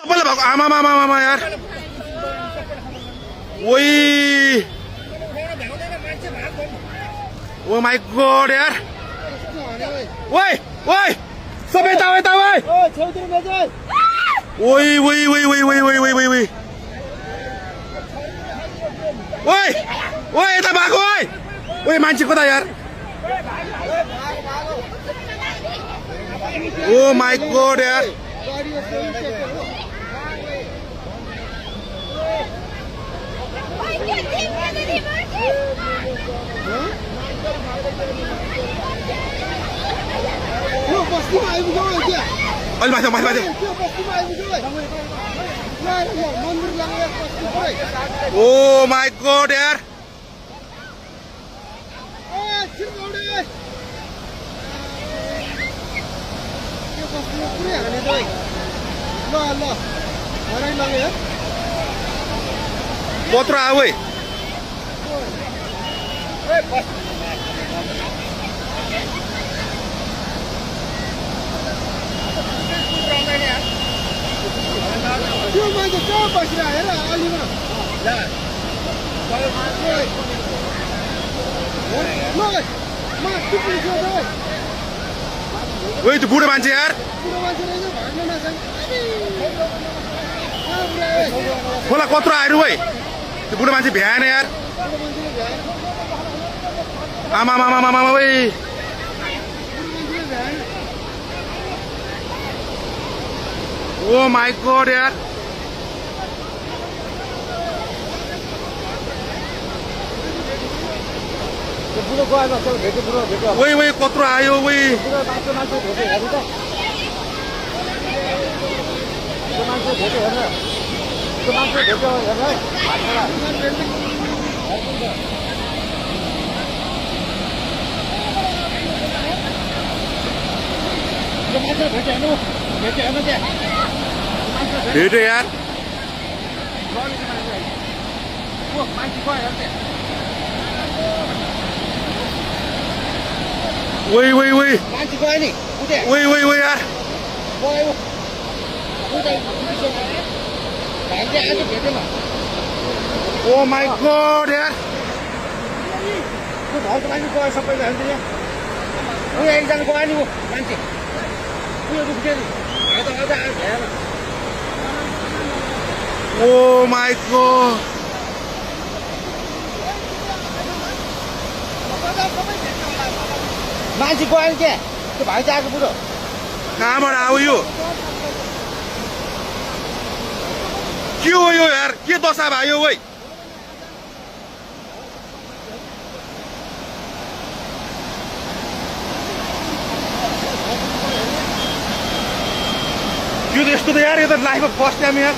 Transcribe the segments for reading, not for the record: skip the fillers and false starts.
सबैले भएको आमा यार ओइ ओ माई गॉड यार ओइ ओइ सबै यता यता ओइ ओइ ओइ ओइ ओइ ओइ ओइ ओइ ओइ ओइ ओइ ओइ यता भएको ओइ ओइ मान्छे कता यार ओ माई गॉड यार अलि माथि माथि ओ माई गॉड यार कत्रो आऊ है त्यो मान्छे कहाँ बसिरहेको हेर अलिमा ओइ त्यो बुढो मान्छे यार खोला कत्रो आएर है त्यो बुढो मान्छे भ्याएन यार आमा मामा मामा ओइ ओ माई गॉड यार ओइ ओइ कत्रो आयो ओइ भेट्यो यार ओइ ओइ ओइ ओइ ओइ ओइ यार ओ माई गॉड यार एकजना गयो नि मान्छे ओ माई गॉड मान्छे गयो नि क्या त्यो भाइ चाहिँ आएको बुढो कहाँबाट आऊ यो के हो यो यार के दशा भयो ओइ यो त यस्तो त यार यो त लाइफमा फर्स्ट टाइम यार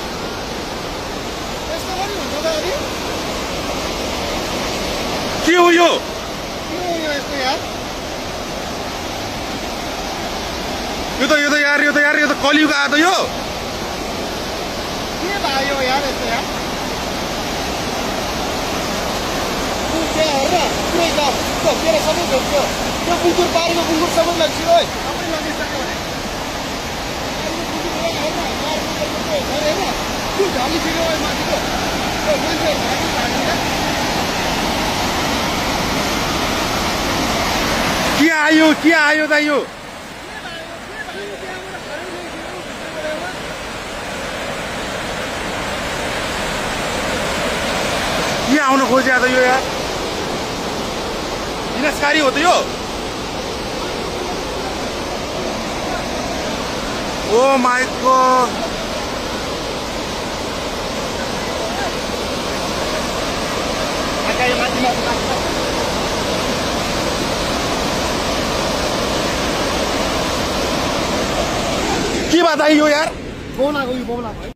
के हो यो यो त कलियुग आयो त यो के भयो यार यस्तो यार हेर पुरै तेरो सबै भेट्यो त्यो बुङ्गुर पारेको बुङ्गुर सबै लाग्छ ओइ त्यो ढलिसक्यो माथिको मान्छे के आयो त यो के आउन खोज्या त यो यार विनाशकारी हो त यो ओ माई गॉड के बात आयो यार फोन आएको